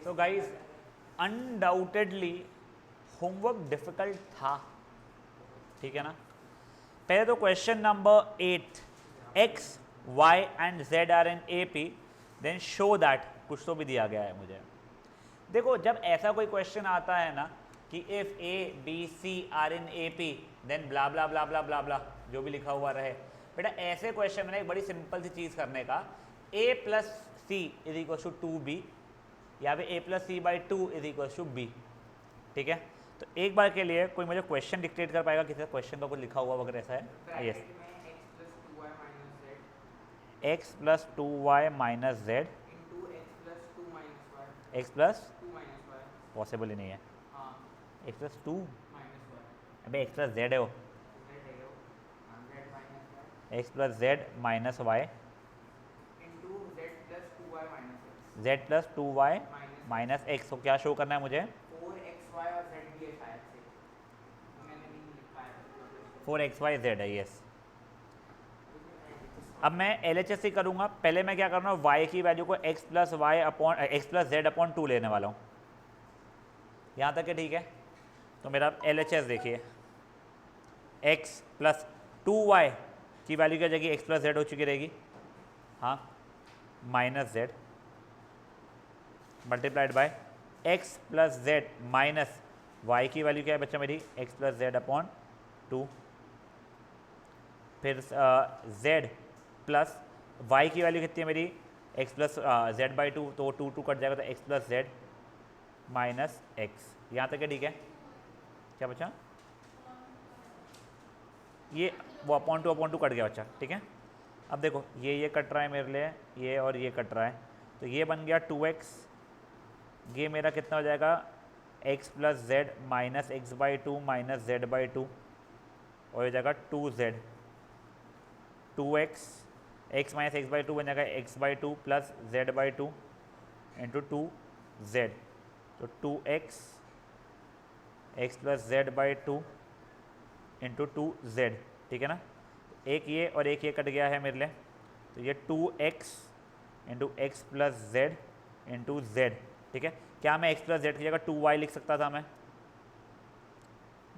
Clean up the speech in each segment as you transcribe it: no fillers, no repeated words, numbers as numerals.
तो guys undoubtedly homework difficult था, ठीक है ना। पहले तो question number 8, X Y and Z are in A P then show that, कुछ तो भी दिया गया है मुझे। देखो जब ऐसा कोई क्वेश्चन आता है ना कि if A B C are in A P then blah blah blah blah blah blah, जो भी लिखा हुआ रहे, बेटा ऐसे क्वेश्चन में एक बड़ी सिंपल सी चीज़ करने का, a plus C is equal to 2b, या फिर a plus C by 2 is equal to b, ठीक है। तो एक बार के लिए कोई मुझे क्वेश्चन डिक्टेट कर पाएगा, किसी क्वेश्चन का कुछ लिखा हुआ वगैरह ऐसा है? Yes, X plus 2y minus Z, X plus possible ही नहीं है, एक्स प्लस 2, अबे एक्स प्लस जेड है वो, X plus Z minus Y, Z plus 2y minus X. को क्या शो करना है मुझे? 4xy और z भी है शायद से, मैंने नहीं लिखा है 4xy z है, यस। अब मैं LHS करूंगा, पहले मैं क्या करना, y की वैल्यू को x plus Y upon X plus Z upon 2 लेने वाला हूँ, यहाँ तक है, ठीक है। तो मेरा LHS देखिए, x प्लस 2y की वैल्यू क्या जाएगी, x प्लस जेड हो चुकी रहेगी, हाँ, minus Z multiplied by X plus Z minus Y की वैल्यू क्या है बच्चा मेरी, एक्स प्लस जेड अपॉन 2, फिर जेड प्लस वाई की वैल्यू कितनी है मेरी, एक्स प्लस जेड बाई 2, तो 2 कट जाएगा, तो x plus Z minus x, यहाँ तक है, ठीक है। क्या बच्चा, ये वो अपॉन टू कट गया बच्चा, ठीक है। अब देखो ये कट रहा है मेरे लिए, ये और ये कट रहा है, तो ये बन गया 2x, ये मेरा कितना हो जाएगा, x plus Z minus x by 2 minus Z by 2, और हो जाएगा 2z, 2x, x minus x by 2 बन जाएगा x by 2 plus Z by 2 into 2z, तो 2x x plus Z by 2 into 2z, ठीक है ना। एक ये और एक ये कट गया है मेरे लिए, तो ये 2x into x plus Z into Z, ठीक है। क्या मैं x प्लस जेड की जगह 2y लिख सकता था मैं,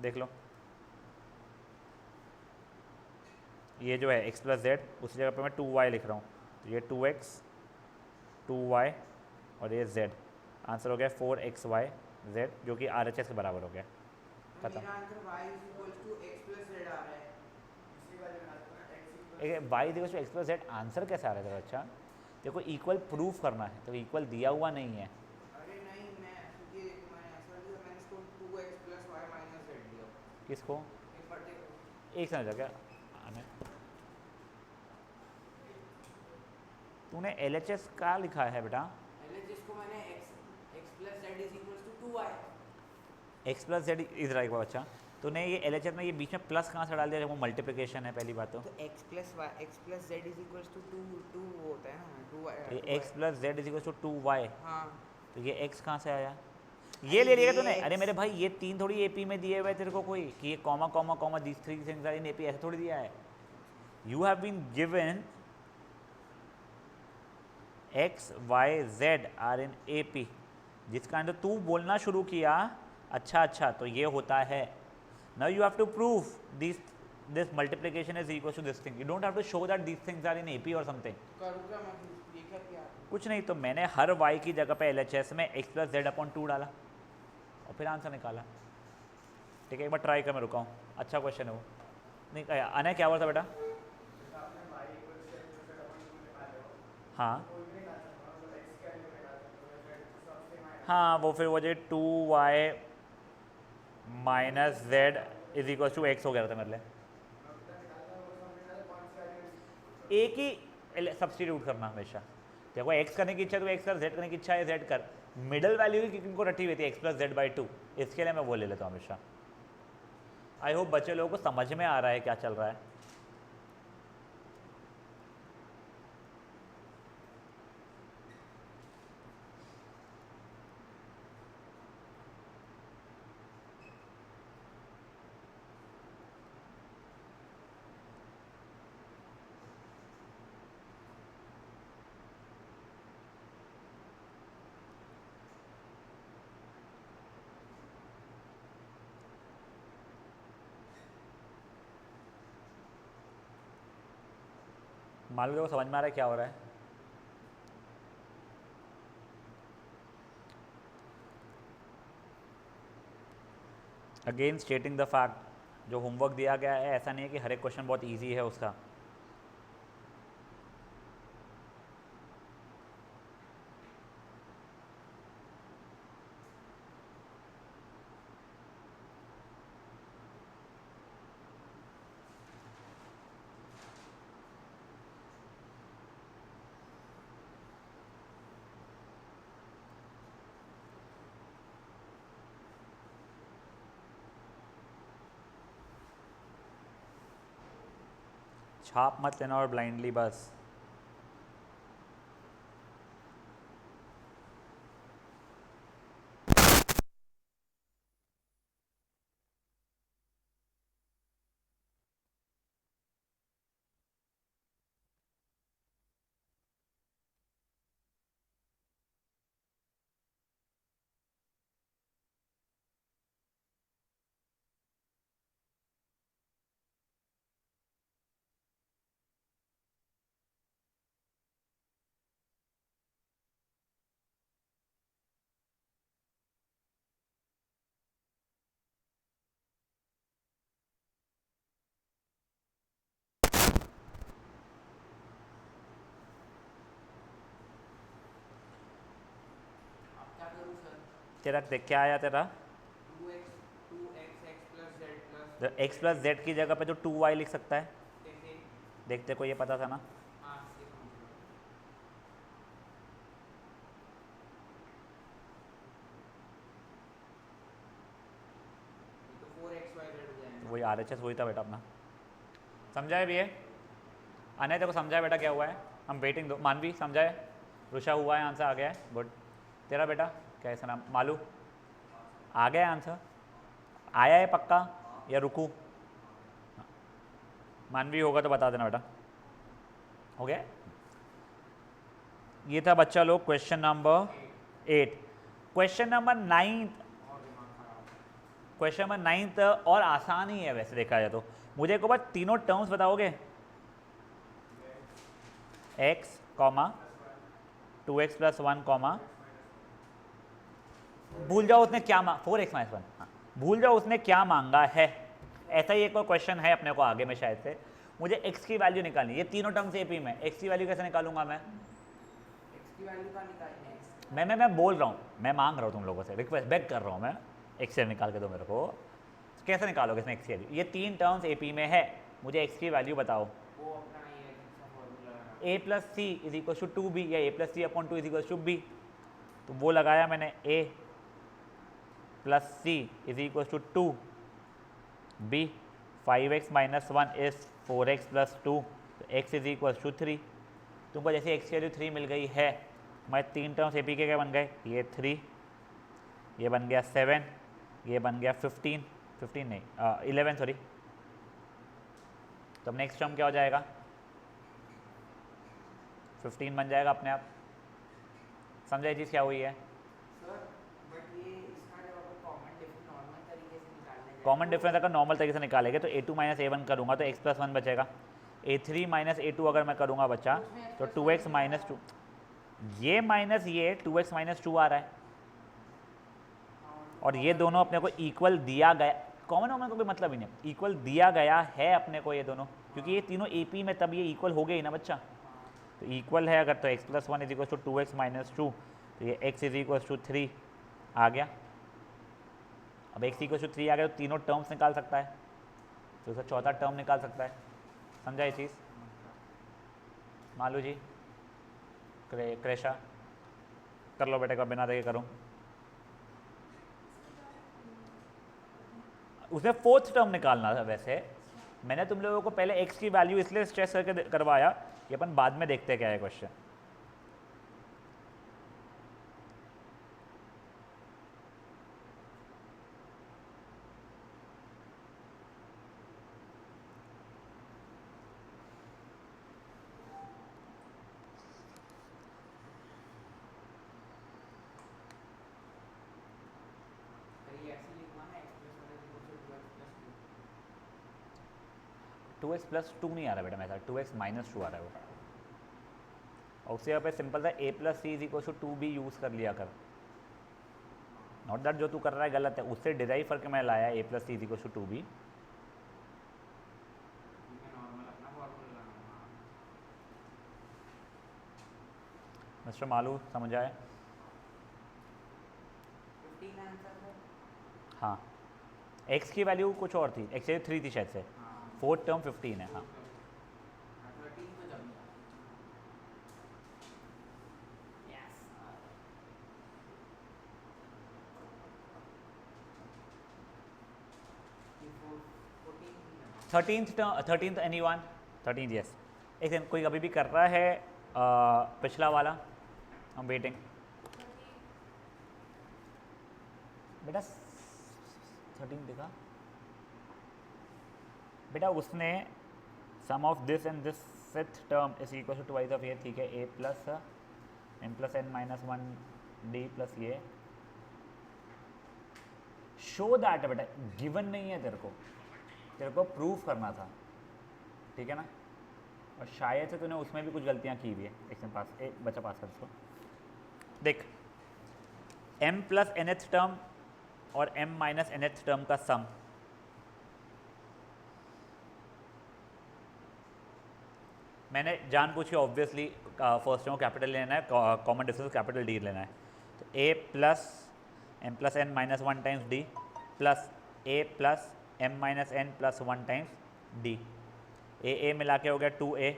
देख लो, ये जो है x प्लस जेड, उसी जगह पे मैं 2y लिख रहा हूँ, तो ये 2x 2y और ये z, आंसर हो गया 4xy z, जो कि RHS के बराबर हो गया, खत्म। मेरा answer y x plus z आ रहा है, इसी वाले में आता है x वाई देखो एक्स प्लस जेड, आंसर कैसे आ रहा है? अच्छा देखो इक्वल प्रूफ करना है, तो इक्वल दिया हुआ नहीं है। अरे नहीं, क्योंकि मैंने ऐसा लिया, मैंने इसको 2x plus y minus z लिया। किसको? एक बार देखो, एक समझ क्या आने, तूने LHS का लिखा है बेटा, पहले जिसको मैंने x plus z is equal to 2y, X plus Z is right बच्चा, तूने ये LHS में ये बीच में प्लस कहाँ से डाल दिया, जब वो मल्टीप्लिकेशन है पहली बात तो x plus z is equal to 2 होता है ना, 2y, ये X plus Z is equal to 2y, हाँ, तो ये x कहाँ से आया? अरे ये ले लिया ये तूने? x, अरे मेरे भाई ये तीन थोड़ी एपी में दिए हुए तेरे को कोई, कि ये comma comma comma these three things are in AP, ऐसे थोड़ी दिया है। You have been given X Y Z are in A P, जिसका अंदर तू बोलना शुरू किया, अच्छा तो ये होता है। Now you have to prove this multiplication is equal to this thing, you don't have to show that this things are in AP और समथिंग। करूँगा मैं, देखा क्या कुछ नहीं, तो मैंने हर y की जगह पे LHS में x प्लस जेड अपॉन 2 डाला और फिर आंसर निकाला, ठीक है। एक बार ट्राई कर, मैं रुका हूँ, अच्छा क्वेश्चन है वो। नहीं अनय क्या हुआ था बेटा? हाँ हाँ, वो फिर वो जो 2y minus Z is equal to X हो गया था मेरे लिए, एक ही सब्सटीट्यूट करना हमेशा। देखो एक्स करने की इच्छा तो एक्स कर, जेड करने की इच्छा है जेड कर, मिडल वैल्यू की किनको रटी हुई थी एक्स प्लस जेड बाई 2, इसके लिए मैं वो ले लेता हूँ हमेशा। आई होप बच्चे लोगों को समझ में आ रहा है क्या चल रहा है। मान लो समझ में आ रहा है क्या हो रहा है? अगेन स्टेटिंग द फैक्ट, जो होमवर्क दिया गया है ऐसा नहीं है कि हर एक क्वेश्चन बहुत ईजी है उसका। छाप मत लेना और ब्लाइंडली बस। अब क्या करूँ सर? तेरा देख क्या आया तेरा? 2x plus z plus तो x प्लस जेड की जगह पे तो 2y लिख सकता है। कैसे? देखते को ये पता था ना। हाँ ये समझ लो। ये तो 4xyz हो जाएगा। वही RHS वही था बेटा अपना। समझाए भी है? अनय तेरे को समझाया बेटा क्या हुआ है? हम वेटिंग दो। मानवी समझाए? रुषा हुआ है, आंसर आ गया है, गुड। तेरा बेटा क्या है इसका नाम? मालू आ गया है आंसर? आया है पक्का या रुकू? मानवी होगा तो बता देना बेटा। हो गया? ये था बच्चा लोग क्वेश्चन नंबर 8। क्वेश्चन नंबर 9, और दिमाग खराब। क्वेश्चन नंबर 9 और आसान ही है वैसे देखा जाए तो। मुझे एक बार तीनों टर्म्स बताओगे? x comma 2x plus 1 comma, भूल जाओ उसने क्या 4x माइनस 1, हाँ भूल जाओ उसने क्या मांगा है। ऐसा ही एक और क्वेश्चन है अपने को आगे में शायद से। मुझे x की वैल्यू निकालनी है, ये तीनों टर्म्स एपी में। x की वैल्यू कैसे निकालूंगा मैं? x की वैल्यू का निकालनी है। मैं बोल रहा हूँ, मैं मांग रहा हूँ तुम लोगों से, रिक्वेस्ट बैक कर रहा हूँ मैं, x से निकाल के दो मेरे को। कैसे निकालोगे इसमें x की वैल्यू? ये तीन टर्म्स एपी में है, मुझे x की वैल्यू बताओ। वो अपना ये अच्छा फॉर्मूला लगा। a plus C is equal to 2b या a plus C upon 2 is equal to b। तो वो लगाया मैंने, a plus C is equal to 2 b, 5x minus 1 is 4x plus 2, तो x इज इक्वल टू 3। तुमको जैसे x की value 3 मिल गई है, मैं तीन टर्म्स ए पी के क्या बन गए? ये 3, ये बन गया 7, ये बन गया 15 नहीं 11 सॉरी। तो नेक्स्ट टर्म क्या हो जाएगा? 15 बन जाएगा अपने आप। समझा ये चीज़ क्या हुई है? सर बट ये इसका जब अपन कॉमन डिफरेंस नॉर्मल तरीके से निकालने जाए कॉमन डिफरेंस अगर नॉर्मल तरीके से निकालेंगे तो a2 माइनस a1 करूँगा तो x प्लस 1 बचेगा। a3 माइनस a2 अगर मैं करूँगा बच्चा तो 2x माइनस 2, ये माइनस ये 2x माइनस 2 आ रहा है, और ये दोनों अपने को इक्वल दिया गया। कॉमन होने को भी मतलब ही नहीं, इक्वल दिया गया है अपने को ये दोनों, क्योंकि ये तीनों AP में, तब ये इक्वल हो गए ही ना बच्चा। तो इक्वल है अगर तो x plus 1 is equal to 2x minus 2, तो ये x इज इक्वल टू 3 आ गया। अब x इक्वल टू 3 आ गया तो तीनों टर्म्स निकाल सकता है, तो उसका चौथा टर्म निकाल सकता है। समझा ये चीज़? मालू जी, क्रेशा कर लो बेटे का, बिना देखे करूँ। उसमें फोर्थ टर्म निकालना था वैसे। मैंने तुम लोगों को पहले x की वैल्यू इसलिए स्ट्रेस करके करवाया कि अपन बाद में देखते क्या है क्वेश्चन। ये ऐसे लिखना है x plus 1 is equal to 2x plus 2। 2x plus 2 नहीं आ रहा बेटा मेरे साथ, 2x माइनस 2 आ रहा है वो। और उससे यहाँ पे सिंपल था a plus C is equal to 2b use कर लिया कर। नॉट दैट जो तू कर रहा है गलत है, उससे डिराइव करके मैं लाया a plus C is equal to 2b। ठीक है, नॉर्मल अपना फॉर्मूला लगाना। मिस्टर मालू समझ आए? 15 आंसर है। हाँ, x की वैल्यू कुछ और थी, x 3 थी शायद से, हाँ, फोर्थ टर्म 15 है। हाँ 13 तो जब yes 13th any one 13th yes. एक सेकंड, कोई अभी भी कर रहा है पिछला वाला? हम वेटिंग बेटा 13 दिखा बेटा, उसने sum of this and this fifth term is equal to twice of ये, ठीक है, a plus m plus n minus 1 d plus ये। शो दैट बेटा, गिवन नहीं है तेरे को प्रूफ करना था, ठीक है ना। और शायद से तूने उसमें भी कुछ गलतियां की हुई है। एक सेकंड, पास एक बच्चा पास कर इसको। देख, m प्लस nth टर्म और m माइनस nth टर्म का सम, मैंने जानबूझ के ऑब्वियसली फर्स्ट टर्म कैपिटल लेना है, कॉमन डिफरेंस कैपिटल डी लेना है। तो a plus m plus n minus 1 times d plus a plus m minus n plus 1 times d। a मिला के हो गया 2a,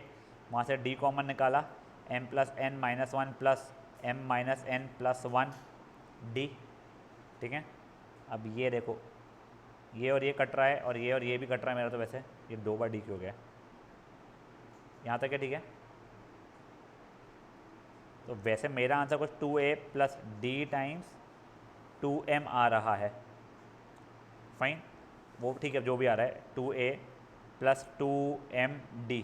वहाँ से d कॉमन निकाला, m plus n minus 1 plus m minus n plus 1 d, ठीक है। अब ये देखो, ये और ये कट रहा है और ये भी कट रहा है मेरा, तो वैसे ये 2 बार d क्यों हो गया? यहाँ तक है, ठीक है। तो वैसे मेरा आंसर कुछ 2a plus d times 2m आ रहा है, फाइन, वो ठीक है, जो भी आ रहा है 2a प्लस 2md।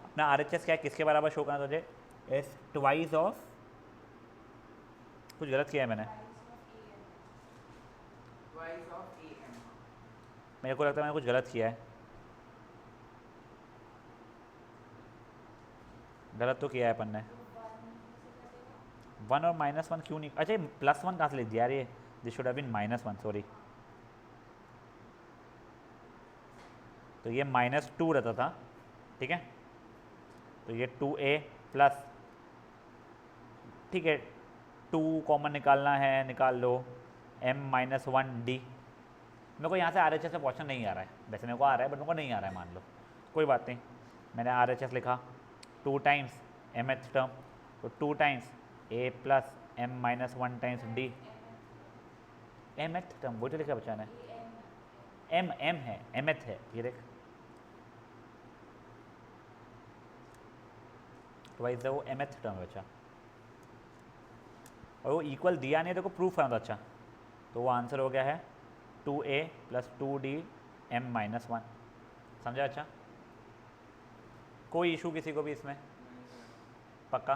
अपना RHS क्या है, किसके बराबर शो करना तुझे? इस ट्वाइस ऑफ, कुछ गलत किया है मैंने, ट्वाइस ऑफ am। मेरे को लगता है मैंने कुछ गलत किया है। गलत तो किया है अपन ने। 1 और माइनस 1 क्यों नहीं, अच्छा प्लस 1 कहाँ से ले दिया यार, ये this should have been -1, sorry. तो ये -2 रहता था, ठीक है। तो ये 2a प्लस, ठीक है, 2 कॉमन निकालना है, निकाल लो, m माइनस 1d। मेरे को यहाँ से RHS से क्वेश्चन नहीं आ रहा है, वैसे मेरे को आ रहा है बट मेरे को नहीं आ रहा है, मान लो, कोई बात नहीं। मैंने RHS लिखा 2 टाइम्स mth टर्म, तो 2 times a plus m minus 1 times d। mth term वो तो लिखा बच्चा ने, m है, mth है, ये देख, तो भाई वो mth टर्म है बच्चा, और वो इक्वल दिया नहीं, देखो प्रूफ करना था। अच्छा, तो वो आंसर हो गया है 2a plus 2d m minus 1, समझा? अच्छा, कोई इशू किसी को भी इसमें? पक्का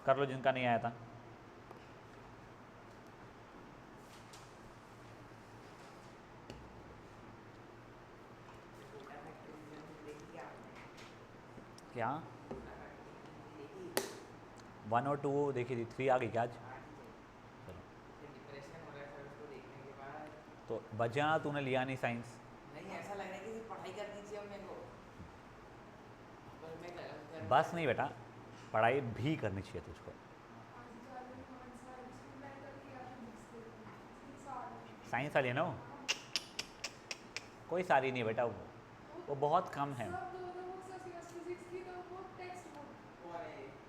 कर लो जिनका नहीं आया था। क्या 1 और 2 देखी थी, 3 आ गई क्या आज? चलो, डिप्रेशन हो रहा है सर उसको देखने के बाद। तो बच जाना, तूने लिया नहीं साइंस। नहीं, ऐसा लग रहा है कि सिर्फ पढ़ाई करनी चाहिए मेरे को, पर मैं कर बस नहीं बेटा, पढ़ाई भी करनी चाहिए तुझको। साइंस वाली है ना वो? कोई सारी नहीं है बेटा, वो बहुत कम है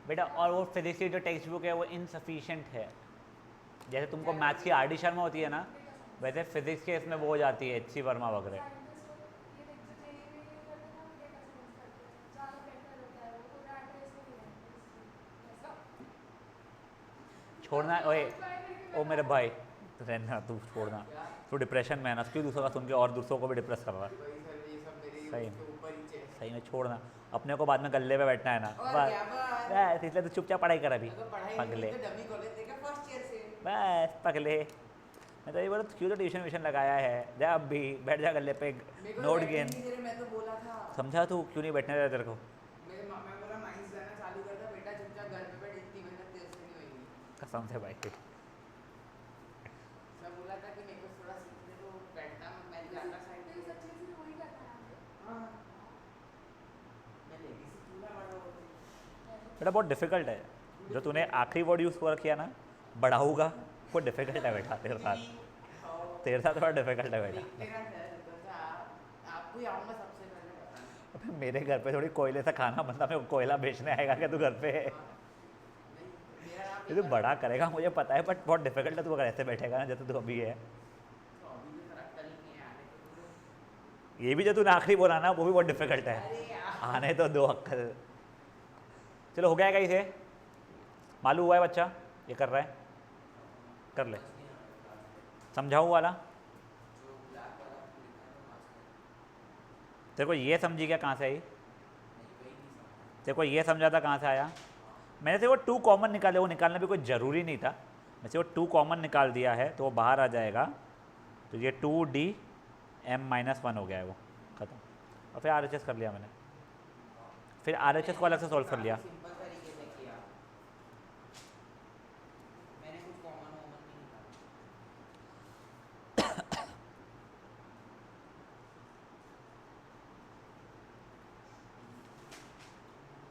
बेटा। और वो फिजिक्स की जो टेक्स्ट बुक है वो इनसफिशिएंट है। जैसे तुमको मैथ्स की RD शर्मा होती है ना, वैसे फिजिक्स के इसमें वो हो जाती है HC वर्मा वगैरह। छोड़ना, ओए ओ मेरे भाई, रहना, तू छोड़ना, तू डिप्रेशन में है ना, क्यों दूसरों का सुन के और दूसरों को भी डिप्रेस कर रहा है। वही सर, ये सब मेरे सही उसके ऊपर ही है। सही में छोड़ना, अपने को बाद में गले पे बैठना है ना, और क्या बस इसलिए तो चुपचाप पढ़ाई कर अभी, अगर पढ़ाई पगले, नहीं की तो डमी कॉलेज देखा फर्स्ट ईयर से। बस पगले। मैं तो ये बोला क्यों तो ट्यूशन व्यूशन लगाया है, जा अब भी बैठ जा गले पे, मेरे को नोट बैठने गेन। नहीं दे रहे, मैं तो बोला था। समझा तू क्यों नहीं बैठने देता तेरे को? मैं बोला माइंस जाना चालू कर दे बेटा, चुपचाप घर पे बैठ, कसम से भाई। मैं बोला था कि मेरे को थोड़ा सीखने को बैठना, मैं ज़्यादा साइड पे हाँ मैं लेडी से चूल्हा बड़ा होता बेटा बहुत डिफिकल्ट है, जो तूने आखिरी वर्ड यूज़ कर किया ना बढ़ाऊंगा, वो डिफिकल्ट है बेटा तेरे साथ, तेरे साथ थोड़ा डिफिकल्ट है बेटा। देखते ना सर, तो आपको ही आऊँगा सबसे पहले बताना। अबे मेरे घर पे थोड़ी कोयले से खाना बनता, मेरे को कोयला बेचने आएगा क्या तू घर पे? नहीं मेरा नाम ये तो बड़ा करेगा मुझे पता है, बट बहुत डिफिकल्ट है, तू अगर ऐसे बैठेगा ना जैसे तू अभी है। तो अभी तो सर अक्ल नहीं है, आने तो दो। ये भी जो तूने आखिरी बोला ना वो भी बहुत डिफिकल्ट है, अरे यार आने तो दो अक्ल। चलो हो गया क्या इसे? मालूम हुआ है बच्चा ये कर रहा है, कर ले समझाऊँ वाला। तेरे को ये समझी क्या कहाँ से आई? तेरे को ये समझा था कहाँ से आया? मैंने से वो 2 कॉमन निकाले, वो निकालना भी कोई ज़रूरी नहीं था, मैंने से वो 2 कॉमन निकाल दिया है तो वो बाहर आ जाएगा, तो ये 2D(m-1) हो गया है वो, ख़त्म। और फिर RHS कर लिया मैंने, फिर RHS को अलग से सॉल्व कर लिया। सिंपल तरीके से किया, मैंने कुछ कॉमन वॉमन नहीं निकाला।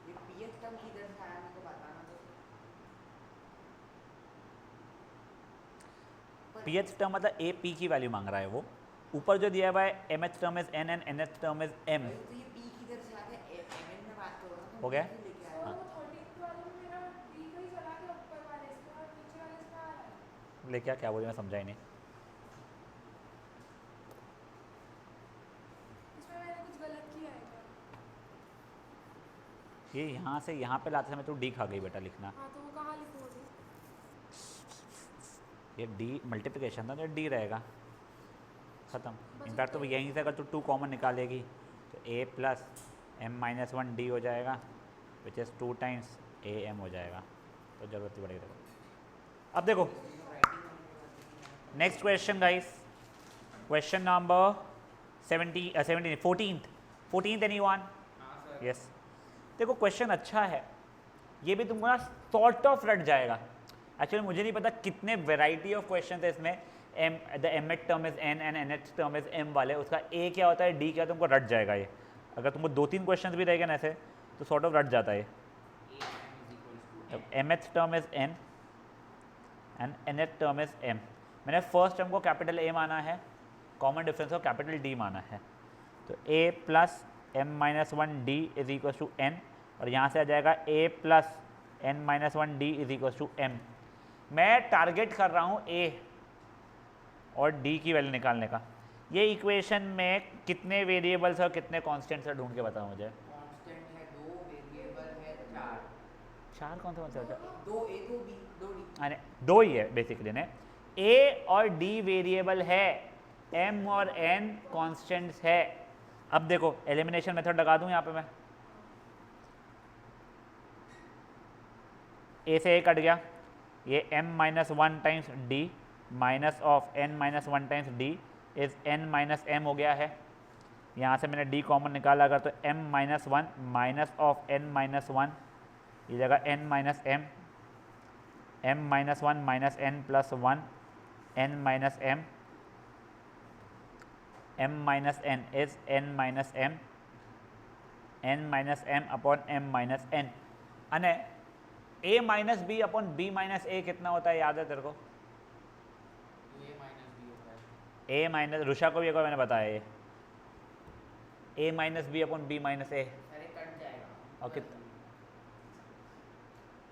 ये पीएच टर्म किधर से आया मेरे को बताना तो। पीएच टर्म मतलब AP की वैल्यू मांग रहा है वो, ऊपर जो दिया हुआ है MH term is N and NH term is M। भाई तो ये पी किधर से आ गया? एमएन में बात करो ना, हो गया? लेके आया हाँ। ले क्या बोली मैं समझा ही नहीं। ये यहाँ से यहाँ पे लाते समय तो D खा गई बेटा लिखना। हाँ तो वो कहाँ लिखोगे? ये D मल्टीप्लिकेशन था तो D रहेगा, ख़त्म। इनफैक्ट तो यहीं से अगर तू 2 कॉमन निकालेगी तो A+M-1D हो जाएगा, विच इज़ 2 टाइम्स AM हो जाएगा, तो ज़रूरत ही पड़ेगी देखो। अब देखो next question guys, question number 14th anyone? Yes. देखो क्वेश्चन अच्छा है, ये भी तुमको ना सॉर्ट ऑफ रट जाएगा। एक्चुअली मुझे नहीं पता कितने वेराइटी ऑफ क्वेश्चन है इसमें, the MH term is N and NH term is M वाले, उसका A क्या होता है D क्या, तुमको रट जाएगा ये। अगर तुमको 2-3 क्वेश्चन भी रहेगा ना ऐसे तो सॉर्ट ऑफ रट जाता है ये। MH term is N and NH term is M। मैंने फर्स्ट टर्म को कैपिटल A माना है, कॉमन डिफरेंस को कैपिटल D माना है, तो A+M-1D is equal to N, और यहाँ से आ जाएगा A+N-1D is equal to M। मैं टारगेट कर रहा हूँ A और D की वैल्यू निकालने का। ये इक्वेशन में कितने वेरिएबल्स और कितने कांस्टेंट्स है ढूंढ के बताओ मुझे। कांस्टेंट है 2, वेरिएबल है 4। 4 कौन से होते हैं? 2 A 2 B 2 D। अरे 2 ही है बेसिकली ने। A और D वेरिएबल है, M और N कांस्टेंट्स है। अब देखो एलिमिनेशन मेथड लगा दूं यहाँ पे मैं, A से A कट गया, ये M-1 times D minus of N-1 times D is N-M हो गया है। यहाँ से मैंने D कॉमन निकाला अगर तो M-1 माइनस ऑफ N-1, ये जगह N-M, M-1 minus N+1 N-M, M-N is N-M, N-M upon M-N। अने A minus B upon B minus A कितना होता है, याद है तेरे को? A माइनस B होता है। A माइनस, रुषा को भी एक बार मैंने बताया ये, A minus B upon B minus A, अरे कट जाएगा। और कितना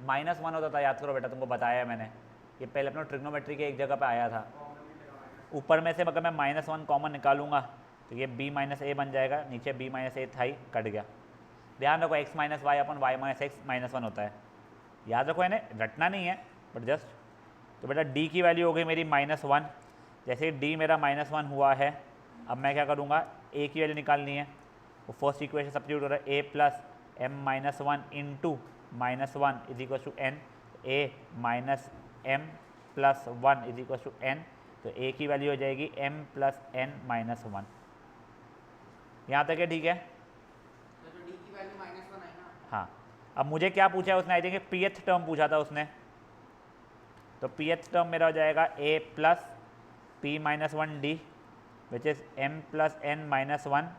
-1 होता था, याद करो बेटा, तुमको बताया है मैंने, ये पहले अपना ट्रिग्नोमेट्री के एक जगह पे आया था। ऊपर में से अगर मैं -1 कॉमन निकालूंगा तो ये B माइनस A बन जाएगा, नीचे B माइनस A था ही, कट गया। ध्यान रखो x माइनस वाई अपन y माइनस एक्स -1 होता है, याद रखो, इन्हें रटना नहीं है बट जस्ट। तो बेटा D की वैल्यू हो गई मेरी -1। जैसे D मेरा -1 हुआ है, अब मैं क्या करूँगा, A की वैल्यू निकालनी है। वो फर्स्ट इक्वेशन सब्स्टिट्यूट हो रहा है, A+M-1 into -1 is equal to N, A-M+1 is equal to N, तो A की वैल्यू हो जाएगी M+N-1। यहाँ तक है, ठीक है? तो D की वैल्यू -1 आई ना। हाँ। अब मुझे क्या पूछा है उसने, आई थिंक पीएच टर्म पूछा था उसने, तो pth टर्म मेरा हो जाएगा a plus p minus one D which is m plus n minus one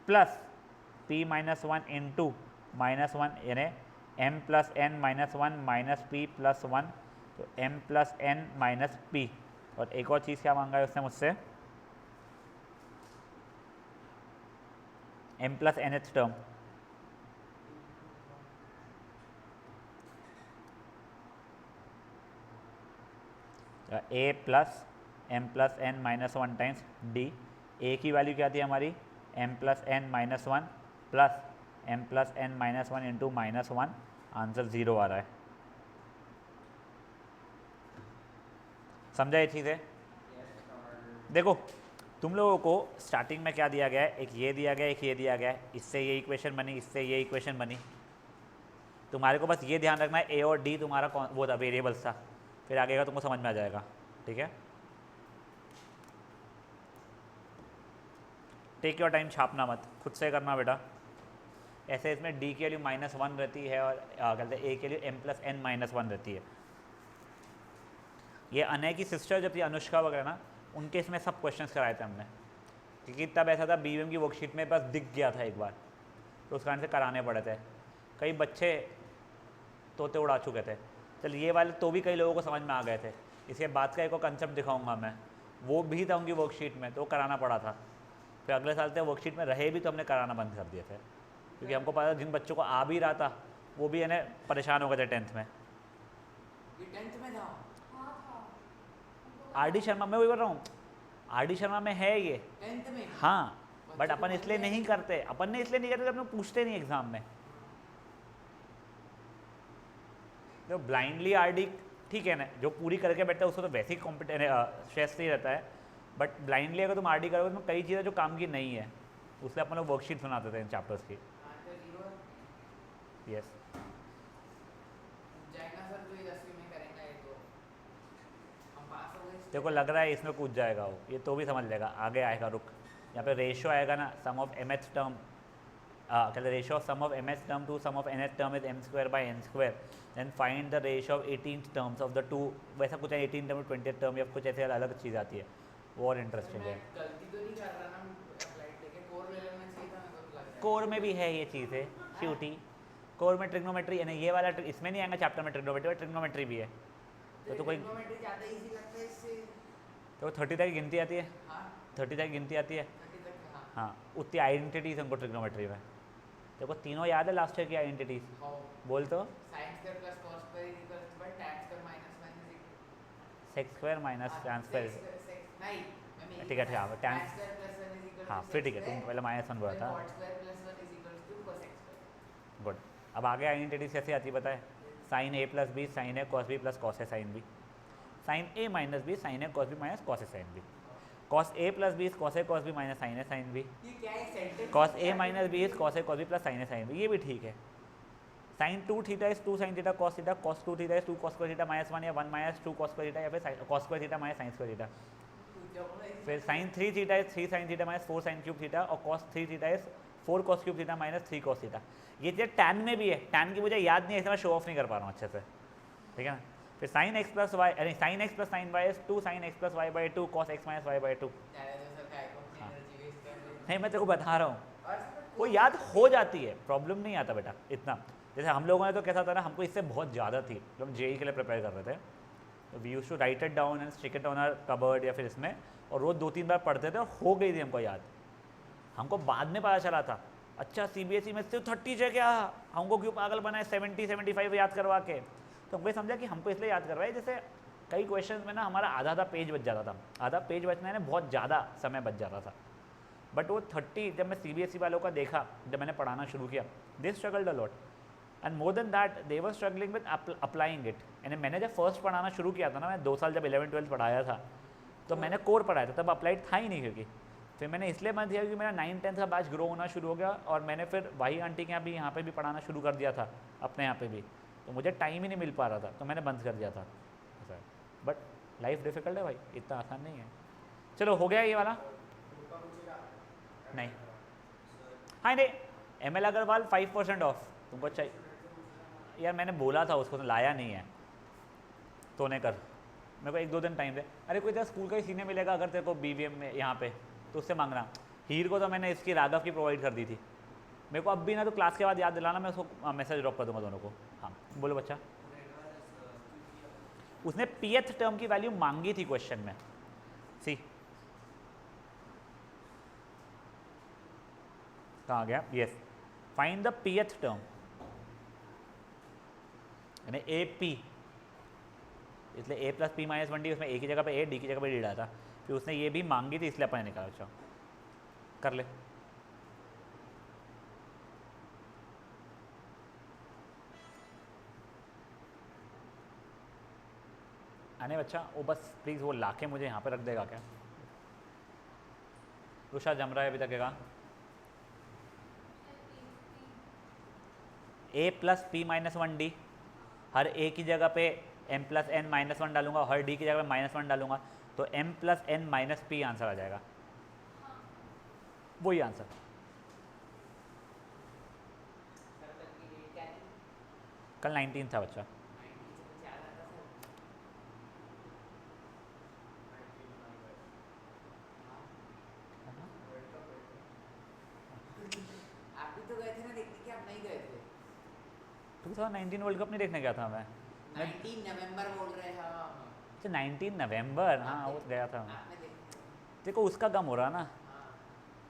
plus p minus one into minus one यानी m plus n minus one minus p plus one, तो m plus n minus p। और एक और चीज़ क्या मांगा है उसने मुझसे, m plus nth term, a plus m plus n minus one times d। a की वैल्यू क्या थी हमारी, m plus n minus one plus m plus n minus one into minus one, answer 0 आ रहा है। समझा ये चीज़ है? देखो तुम लोगों को स्टार्टिंग में क्या दिया गया है, एक ये दिया गया है, एक ये दिया गया है, इससे ये इक्वेशन बनी, इससे ये इक्वेशन बनी। तुम्हारे को बस ये ध्यान रखना है a और d तुम्हारा वो था, वेरिएबल्स था, फिर आगे का तुमको समझ में आ जाएगा। ठीक है, टेक योर टाइम, छापना मत, खुद से करना बेटा। ऐसे इसमें d की वैल्यू माइनस वन रहती है और कहते हैं a के लिए m plus n minus one रहती है। ये अनय की सिस्टर जब थी अनुष्का वगैरह ना, उनके इसमें सब क्वेश्चंस कराए थे हमने, क्योंकि तब ऐसा था बीवीएम की वर्कशीट में बस दिख गया था एक बार, तो उस कारण से कराने पड़े थे। कई बच्चे तोते उड़ा चुके थे। चल ये वाले तो भी कई लोगों को समझ में आ गए थे। इसके बाद का एक और कंसेप्ट दिखाऊंगा मैं, वो भी था उनकी वर्कशीट में, तो वो कराना पड़ा था। फिर अगले साल से वर्कशीट में रहे भी तो हमने कराना बंद कर दिए थे, क्योंकि हमको पता था जिन बच्चों को आ भी रहा था वो भी है ना परेशान हो गए थे 10th में। आर डी शर्मा में वही बोल रहा हूँ, आर डी शर्मा में है ये 10th में। हाँ, बट अपन इसलिए नहीं करते, अपन ने इसलिए नहीं करते, अपन पूछते नहीं एग्जाम में। जो ब्लाइंडली आर डी ठीक है ना, जो पूरी करके बैठता है उसको तो वैसे ही कॉम्पिटेंट स्ट्रेस नहीं रहता है, बट ब्लाइंडली अगर तुम आर डी करोगे तो कई चीज़ें जो काम की नहीं है, उसलिए अपन लोग वर्कशीट बनाते थे इन चैप्टर्स की। यस तेरे को लग रहा है इसमें कूद जाएगा वो, ये तो भी समझ लेगा, आगे आएगा, रुक। यहाँ पे रेशियो आएगा ना, sum of M H term, कहते ratio of sum of M H term to sum of N H term is M square by N square, then find the ratio of 18 terms of the two, वैसा कुछ है 18 term 20 term या कुछ ऐसे अलग चीज़ आती है, वो और इंटरेस्टिंग है। कोर में भी है ये चीज़ है क्यूटी, कोर में ट्रिग्नोमेट्री यानी ये वाला इसमें नहीं आएगा चैप्टर में ट्रिग्नोमेट्री, ट्रिग्नोमेट्री भी है। तो कोई तो 30 तक गिनती आती है, 30 तक गिनती आती है, हाँ उतनी आइडेंटिटीज हमको ट्रिग्नोमेट्री में। देखो तीनों याद है लास्ट ईयर की आइडेंटिटीज, बोल तो sex square minus tan square, ठीक है, हाँ टैन, हाँ फिर ठीक है, तुम पहले माइनस वन बोला था, गुड। अब आगे आइडेंटिटीज कैसे आती है बताए, sine A plus B sine A cos B plus cos A sine B, sine A minus B sine A cos B minus cos A sine B, cos A plus B is cos A cos B minus sine A sine B, cos A minus B is cos A cos B plus sine A sine B, ये भी ठीक है। Sine 2 theta is 2 sine theta cos theta, cos 2 theta is 2 cos square theta minus 1 या 1 minus 2 cos square theta या फिर cos square theta minus sine square theta. फिर sine 3 theta is 3 sine theta minus 4 sine cube theta और cos 3 theta is 4 cos cube theta minus 3 cos theta. ये चीज़ tan में भी है, टैन की मुझे याद नहीं है, मैं शो ऑफ नहीं कर पा रहा हूँ अच्छे से, ठीक है ना। फिर साइन एक्स प्लस वाई यानी sine x plus sine y is 2 sine x plus y by 2 cos x minus y by 2। नहीं मैं तेरे को बता रहा हूँ, वो याद हो जाती है, प्रॉब्लम नहीं आता बेटा इतना। जैसे हम लोगों ने तो कैसा था ना, हमको इससे बहुत ज़्यादा थी जब हम जेई के लिए प्रिपेयर कर रहे थे, तो we used to write it down and stick it on our cupboard या फिर इसमें, और रोज़ 2-3 बार पढ़ते थे और हो गई थी हमको याद। हमको बाद में पता चला था, अच्छा सीबीएसई में सिर्फ 30 है क्या, हमको क्यों पागल बनाए 70-75 याद करवा के। तो हमको समझा कि हमको इसलिए याद करवाए, जैसे कई क्वेश्चन में ना हमारा आधा पेज बच जाता था, आधा पेज बचने में बहुत ज़्यादा समय बच जाता था। बट वो 30 जब मैं सीबीएसई वालों का देखा, जब मैंने पढ़ाना शुरू किया, they struggled a lot and more than that they were struggling with applying it. यानी मैंने जब फर्स्ट पढ़ाना शुरू किया था ना, मैं 2 साल जब 11-12 पढ़ाया था, तो मैंने कोर पढ़ाया था, तब अप्लाइड था ही नहीं, क्योंकि फिर मैंने इसलिए बंद किया क्योंकि मेरा 9-10 का बैच ग्रो होना शुरू हो गया और मैंने फिर भाई आंटी के यहाँ भी यहाँ पे भी पढ़ाना शुरू कर दिया था, अपने यहाँ पे भी, तो मुझे टाइम ही नहीं मिल पा रहा था, तो मैंने बंद कर दिया था। बट लाइफ डिफिकल्ट है भाई, इतना आसान नहीं है। चलो हो गया ये वाला, नहीं हाँ नहीं, ML अग्रवाल 5% ऑफ तुमको चाहिए यार, मैंने बोला था उसको तो लाया नहीं है, तो नहीं कर, मेरे को 1-2 दिन टाइम दे। अरे कोई तेरा स्कूल का ही सीनियर मिलेगा अगर तेरे को BVM में यहाँ पे, तो उससे मांगना। हीर को तो मैंने इसकी राघव की प्रोवाइड कर दी थी, मेरे को अब भी ना तो क्लास के बाद याद दिलाना, मैं उसको मैसेज ड्रॉप कर दूंगा दोनों को। हाँ बोलो बच्चा। उसने pth टर्म की वैल्यू मांगी थी क्वेश्चन में। सी कहाँ आ गया, yes, find the pth term, यानी AP, इसलिए a + p - 1d, उसमें a की जगह पे a, d की जगह पे d डाला था, फिर उसने ये भी मांगी थी इसलिए अपन ने निकाला। अच्छा कर ले। आने बच्चा, वो बस प्लीज़ वो लाके मुझे यहाँ पे रख देगा क्या? रुषा जम रहा है अभी तक का। a + p - 1d, her a की जगह पे m + n - 1 डालूंगा, हर d की जगह पे -1 डालूंगा, तो m + n - p आंसर आ जाएगा। वही आंसर। कल 19 था बच्चा। आप भी तो गए थे ना देखने, कि आप नहीं गए थे? 2019 वर्ल्ड कप नहीं देखने गया था मैं। 19 नवंबर बोल रहे हैं। हाँ अच्छा 19 नवंबर, हाँ वो गया था मैं। आपने देखा? देखो उसका गम हो रहा ना, हाँ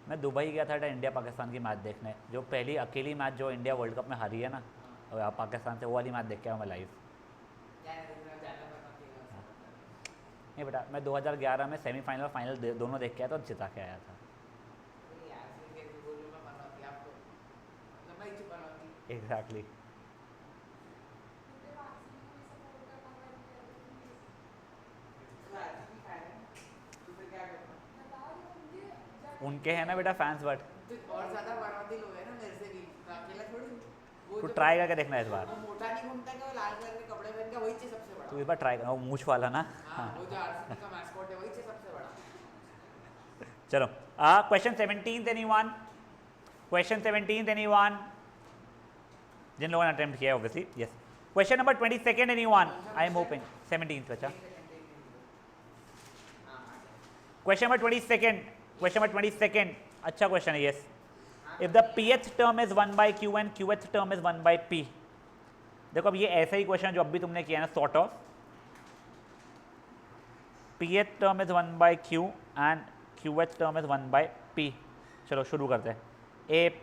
मैं दुबई गया था इंडिया पाकिस्तान की मैच देखने, जो पहली अकेली मैच जो इंडिया वर्ल्ड कप में हारी है ना, और आप पाकिस्तान से, वो वाली मैच देख के आया मैं लाइव। नहीं बेटा, मैं 2011 में सेमीफाइनल फाइनल दोनों देख के आया था और जिता के आया था। एग्जैक्टली। उनके हैं ना बेटा फैंस, बट और ज्यादा बराती लोग हैं ना मेरे से भी, मैं अकेला थोड़ी हूँ। वो तू जो ट्राई करके देखना इस बार। वो मोटा नहीं घूमता है, वो लाल कलर के कपड़े पहन के, वही चीज सबसे बड़ा। तू इस बार ट्राई करना, वो मूछ वाला ना। हाँ वो जो आरसीबी का मैस्कॉट है, वही चीज सबसे बड़ा। चलो क्वेश्चन 17 एनीवन, क्वेश्चन 17 एनीवन, जिन लोगों ने अटेम्प्ट किया है obviously, yes. Question number 22 anyone, I am hoping 17 बच्चा। क्वेश्चन नंबर 22, क्वेश्चन नंबर 22, अच्छा क्वेश्चन है, yes. If the pth term is 1/q and qth term is 1/p। देखो अब ये ऐसा ही क्वेश्चन जो अभी तुमने किया ना, sort of. pth term is 1/q and qth term is 1/p। चलो शुरू करते हैं। a +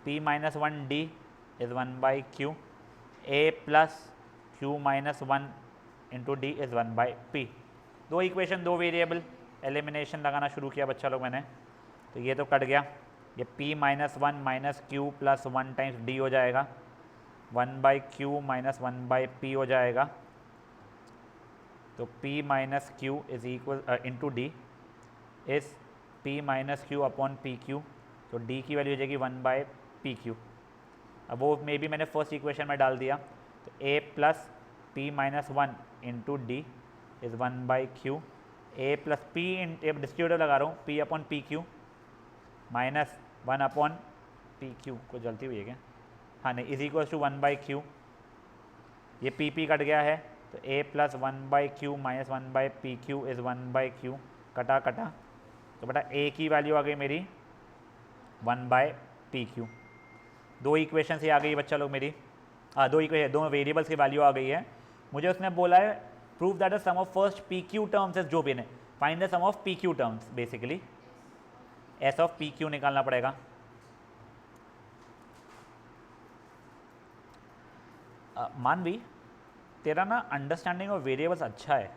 p - 1d is 1/q, a + q - 1 into d is 1/p। दो इक्वेशन, दो वेरिएबल, एलिमिनेशन लगाना शुरू किया बच्चा लोग मैंने, तो ये तो कट गया, ये p - 1 - q + 1 टाइम्स d हो जाएगा, 1/q - 1/p हो जाएगा, तो p - q is equal into d इस p - q अपॉन pq, तो d की वैल्यू हो जाएगी 1/pq। अब वो मे भी मैंने फर्स्ट इक्वेशन में डाल दिया, तो a + p - 1 into d is 1/q, a + p distributor लगा रहा हूँ, p upon pq minus 1 upon pq, को जलती हुई है क्या? हाँ नहीं, इज इक्वल टू 1/q, ये p कट गया है, तो a + 1/q - 1/pq is 1/q, कटा कटा, तो बेटा a की वैल्यू आ गई मेरी 1/pq। दो इक्वेशन से आ गई बच्चा लोग मेरी, दो इक्वेशन, दोनों वेरिएबल्स की वैल्यू आ गई है। मुझे उसने बोला है prove that the sum of first pq terms is, जो भी है, find the sum of pq terms, basically s of pq निकालना पड़ेगा। मानवी तेरा ना अंडरस्टैंडिंग ऑफ वेरिएबल्स अच्छा है,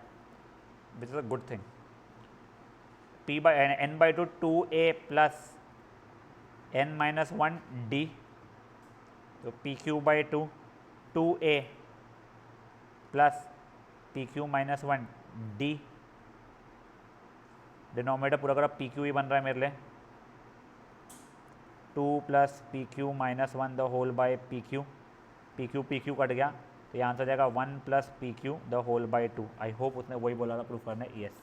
which is a good thing. n/2 2a + n - 1 d, तो pq/2 2a + pq - 1 d, denominator पूरा पूरा pq ही बन रहा है मेरे लिए, 2 + pq - 1 the whole by pq, pq कट गया, तो यहाँ आंसर जाएगा 1 + pq the whole by 2। I hope उसने वही बोला था प्रूफ करने, यस।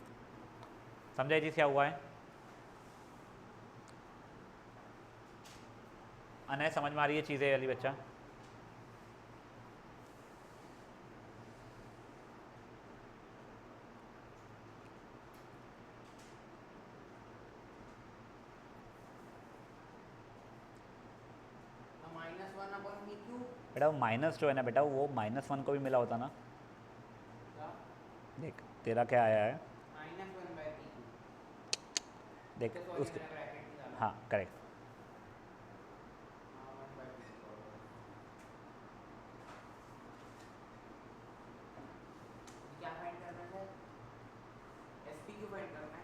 समझा जी क्या हुआ है? अनय समझ में आ रही है चीज़ें वाली बच्चा? बेटा वो माइनस जो है ना बेटा, वो -1 को भी मिला होता ना। क्या देख तेरा क्या आया है, -1/p2? देख अच्छा सॉरी उसके, मैंने ब्रैकेट नहीं डाला। हाँ करेक्ट। हाँ 1/p2 होगा। क्या फाइंड करना है? एसपी क्यों फाइंड करना है?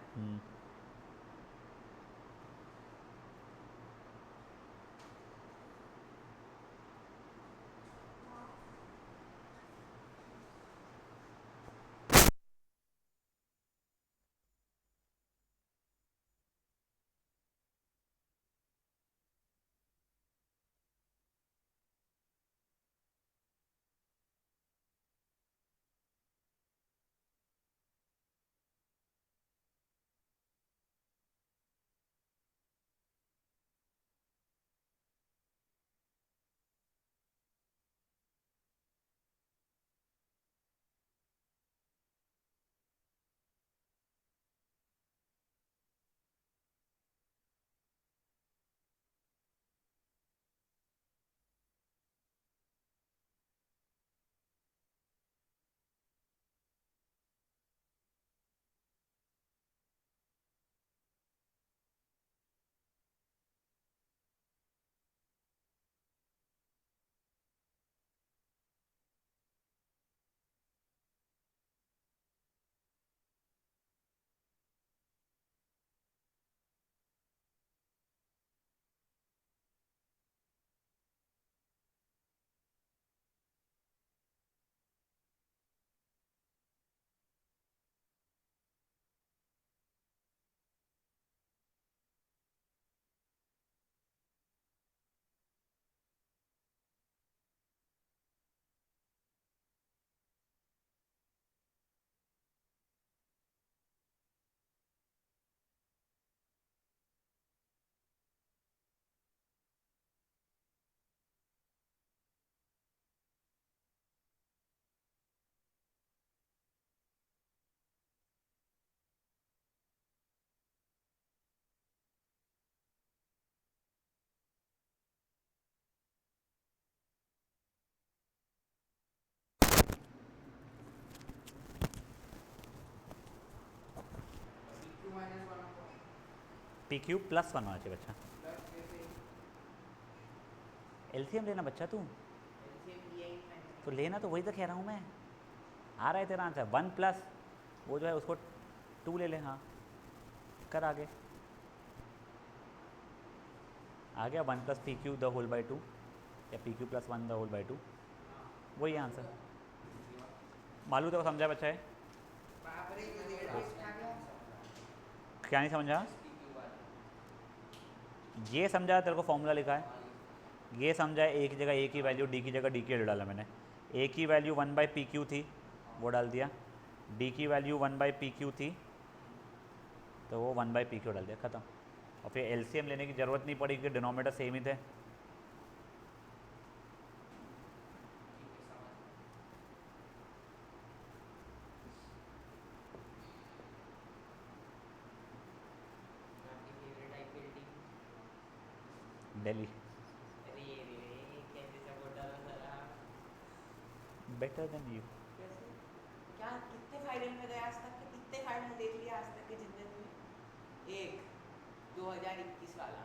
pq -1 होगा। PQ +1 होना चाहिए बच्चा। प्लस कैसे? LCM लेना बच्चा तू, एलसीएम लिया ही मैंने। तो लेना तो वही तो कह रहा हूँ मैं। आ रहा है तेरा आंसर 1 प्लस वो जो है उसको 2 ले ले, हाँ कर आगे। आ गया 1 + PQ द होल बाई 2 या PQ + 1 द होल बाई 2, हाँ वही आंसर। मालूम तो समझा बच्चा है, बाप रे ये डेढ़ पेज खा गया। क्या नहीं समझा? एसपीक्यू वाले। ये समझा तेरे को फॉर्मूला लिखा है, ये समझा है ए की जगह ए की वैल्यू, डी की जगह डी की डाला मैंने। ए की वैल्यू 1/PQ थी, वो डाल दिया। डी की वैल्यू 1/PQ थी, तो वो 1/PQ डाल दिया, ख़त्म। और फिर एलसीएम लेने की ज़रूरत नहीं पड़ी कि डिनोमीटर सेम ही थे। ठीक है समझ गया। आपकी फेवरेट आईपीएल टीम? दिल्ली। अरे रे रे कैसे सपोर्टर हो सर आप? Better than you. कैसे? क्या कितने फाइनल में गए आज तक के? कितने फाइनल देख लिए आज तक के जितने हुए? एक 2021 वाला।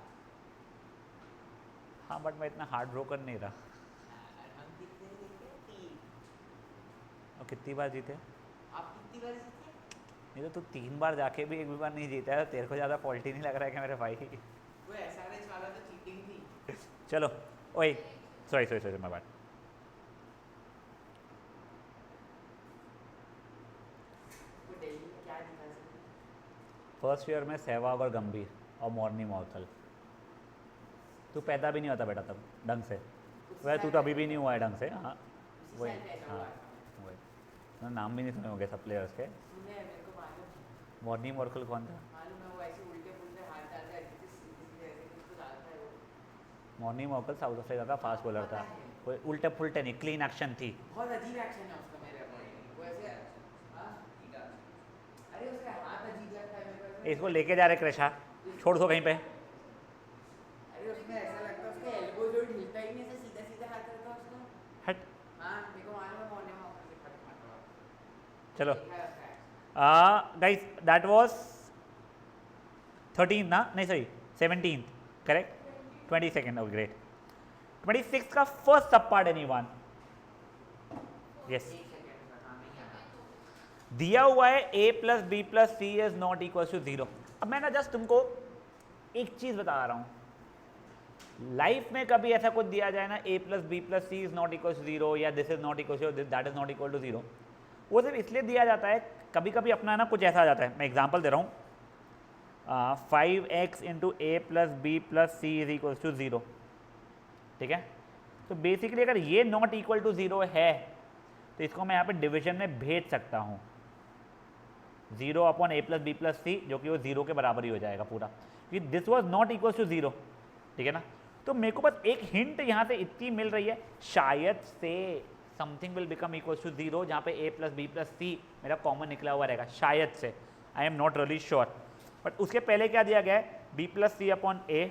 हाँ बट मैं इतना हार्ड ब्रोकर नहीं रहा। और हम कितने देखे? 3। और कितनी बार जीते? आप कितनी बार जीते? नहीं तो तू 3 बार जाके भी एक भी बार नहीं जीता है, तो तेरे को ज़्यादा फॉल्टी नहीं लग रहा है क्या मेरे भाई? वो एसआरएच वाला तो चीटिंग थी। चलो, ओए सॉरी सॉरी सॉरी मैं बात। वो दिल्ली में क्या दिखा सकते? फर्स्ट ईयर में सहवाग और गंभीर और मॉर्नी मॉर्कल। तू पैदा भी नहीं होता बेटा तब ढंग से, वह तू तो अभी भी नहीं हुआ है ढंग से। हाँ उसी वही, साल पैदा हाँ हुआ था मैं। वही। ना नाम भी नहीं सुने होंगे सब प्लेयर्स के। सुने हैं, मेरे को मालूम। मॉर्नी मॉर्कल कौन था? मालूम है वो ऐसे उल्टे पुल्टे हाथ डालता है, सीधे सीधे ऐसे कुछ तो डालता है वो। मॉर्नी मॉर्कल साउथ अफ्रीका का फास्ट बॉलर पता था। है। कोई उल्टे पुल्टे नहीं, क्लीन एक्शन थी। बहुत अजीब एक्शन है उसका मेरे अकॉर्डिंग। वो ऐसे हाँ अरे उसका हाथ अजीब लगता है मेरे को। इसको लेके जा रहे कृषा, छोड़ दो कहीं पे। अरे उसमें ऐसा लगता है उसका एल्बो जो ढीलता ही नहीं, ऐसे सीधा सीधा हाथ रहता है उसका। चलो देखा है उसका गाइस दैट वाज 13 ना, नहीं सॉरी 17, करेक्ट 22, ओके ग्रेट। 26 का first sub part anyone? Yes, एक सेकंड का हाँ नहीं आ रहा दिया हुआ है a plus B plus C is not equal to 0। अब मैं ना जस्ट तुमको एक चीज बता रहा हूं, लाइफ में कभी ऐसा कुछ दिया जाए ना a plus B plus C is not equal to 0 या this is not equal to that is not equal to 0, वो सिर्फ इसलिए दिया जाता है, कभी कभी अपना ना कुछ ऐसा आ जाता है। मैं एग्जांपल दे रहा हूँ, 5x into a plus B plus C is equal to 0, ठीक है। तो बेसिकली अगर ये नॉट इक्वल टू 0 है तो इसको मैं यहाँ पे डिवीजन में भेज सकता हूँ 0 अपॉन ए प्लस बी प्लस सी, जो कि वो 0 के बराबर ही हो जाएगा पूरा, कि this was not equal to 0, ठीक है ना। तो मेरे को बस एक हिंट यहाँ से इतनी मिल रही है, शायद से something will become equal to 0 जहाँ पे a plus B plus c मेरा कॉमन निकला हुआ रहेगा, शायद से, I am not really sure. But उसके पहले क्या दिया गया है, b plus C upon a,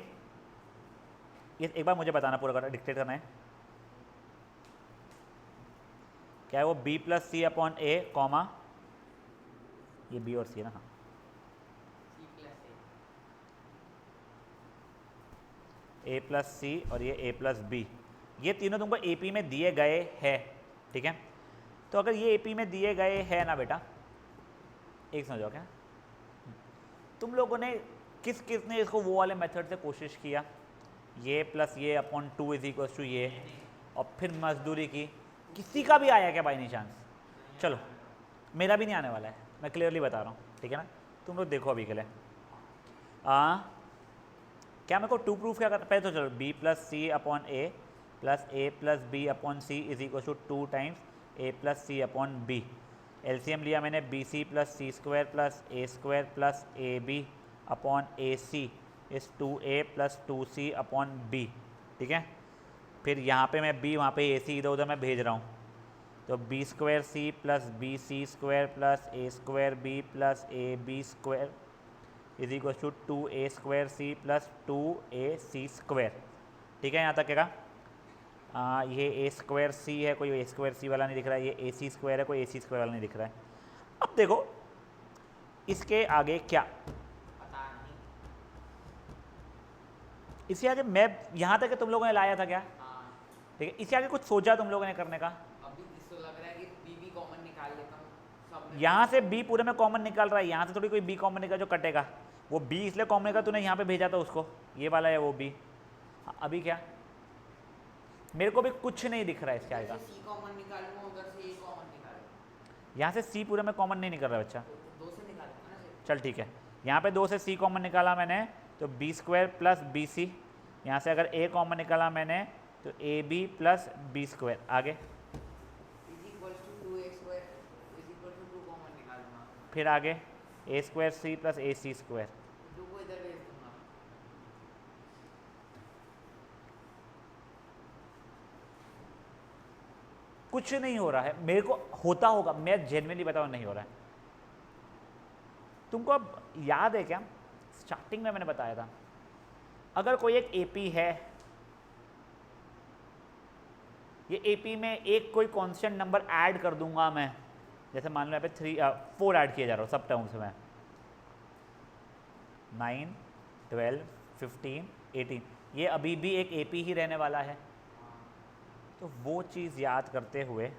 ये एक बार मुझे बताना पूरा डिक्टेट करना है, क्या है वो, बी प्लस सी अपॉन ए कॉमा, ये बी और सी है ना, हाँ C प्लस ए प्लस सी और ये ए प्लस बी, ये तीनों तुमको ए पी में दिए गए हैं, ठीक है। तो अगर ये ए पी में दिए गए हैं ना बेटा, एक समझो क्या, तुम लोगों ने किस किस ने इसको वो वाले मेथड से कोशिश किया, ये प्लस ये अपॉन 2 इज इक्वल टू ये, और फिर मजदूरी की, किसी का भी आया क्या बाई चांस? चलो मेरा भी नहीं आने वाला है, मैं क्लियरली बता रहा हूँ, ठीक है ना। तुम लोग देखो अभी के लिए, क्या मेरे को टू प्रूफ क्या करना पहले, तो चलो B plus C upon A plus B upon C is equal to 2 times A plus C upon B. LCM लिया मैंने, B C plus C square plus A B upon A C is 2a plus 2c upon B, ठीक है। फिर यहाँ पे मैं b, वहाँ पे ए सी इधर उधर मैं भेज रहा हूँ, तो B square C plus B c square plus A square b plus A b square is equal to 2a square C plus 2ac square, ठीक है। यहाँ तक क्या, ये ए स्क्वायर सी है, कोई ए स्क्वायर सी वाला नहीं दिख रहा है, ये ए सी स्क्वायर है, कोई ए सी स्क्वायर वाला नहीं दिख रहा है। अब देखो इसके आगे क्या, पता नहीं इसके आगे मैं यहाँ तक तुम लोगों ने लाया था क्या, हाँ ठीक है। इसके आगे कुछ सोचा तुम लोगों ने करने का, अभी इसको लग रहा है कि B कॉमन निकाल लेता हूँ सब में। यहाँ से b पूरे में कॉमन निकल रहा है, यहाँ से थोड़ी कोई b कॉमन निकल जो कटेगा, वो b इसलिए कॉमन निकला तूने यहाँ पे भेजा था उसको, ये वाला है वो b। अभी क्या, मेरे को भी कुछ नहीं दिख रहा है इसके आगे का, C कॉमन निकालूंगा, उधर से A कॉमन निकालूंगा, यहाँ से c पूरे में कॉमन नहीं निकल रहा है बच्चा, तो 2 से निकालूंगा ना सिर्फ। चल ठीक है। यहाँ पे 2 से c कॉमन निकाला मैंने, तो B square plus B C, यहाँ से अगर a कॉमन निकाला मैंने तो A B plus B square, आगे is equal to 2a square is equal to 2 common निकालूंगा, फिर आगे A square C plus A C square, 2 को इधर भेज दूंगा, कुछ नहीं हो रहा है मेरे को, होता होगा, मैं जेन्युइनली बताऊँ नहीं हो रहा है। तुमको अब याद है क्या, स्टार्टिंग में मैंने बताया था, अगर कोई एक एपी है, ये एपी में एक कोई कांस्टेंट नंबर ऐड कर दूंगा मैं, जैसे मान लो यहाँ पे 4 ऐड किया जा रहा हूँ सब टर्म्स में, 9 12 15 18, ये अभी भी एक एपी ही रहने वाला है। तो वो चीज़ याद करते हुए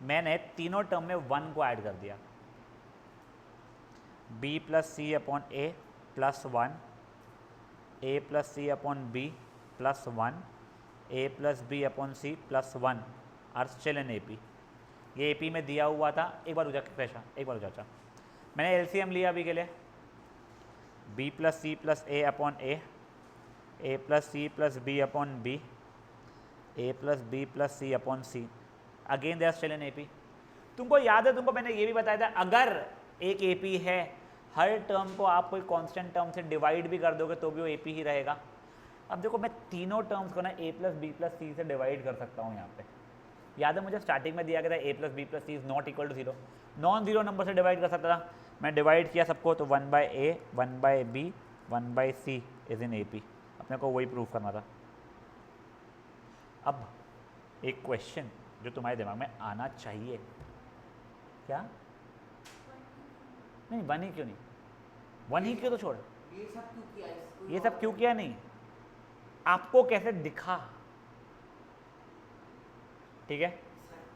मैंने तीनों टर्म में 1 को ऐड कर दिया, b plus C upon A plus 1, a plus C upon B plus 1, a plus B upon C plus 1 are still in A P. ये ए पी में दिया हुआ था, एक बार रुझा कैसा, एक बार रुझा, मैंने एलसीएम लिया अभी के लिए, b plus c plus a upon A plus c plus B upon b, a plus B plus C upon c, again they are still in A P. तुमको याद है, तुमको मैंने ये भी बताया था, अगर एक ए पी है, हर टर्म को आप कोई कांस्टेंट टर्म से डिवाइड भी कर दोगे तो भी वो ए पी ही रहेगा। अब देखो मैं तीनों टर्म्स को ना ए प्लस बी प्लस सी से डिवाइड कर सकता हूँ यहाँ पे, याद है मुझे स्टार्टिंग में दिया गया था A plus B plus C is not equal to 0, non zero number से डिवाइड कर सकता था, मैं डिवाइड किया सबको, तो 1 by A 1 by B 1 by C is in A P, अपने को वही प्रूव करना था। अब एक क्वेश्चन, जो तुम्हारे दिमाग में आना चाहिए। क्या? नहीं, 1 ही क्यों नहीं, 1 ही क्यों तो छोड़, ये सब क्यों किया इसको? ये सब क्यों किया नहीं, आपको कैसे दिखा, ठीक है।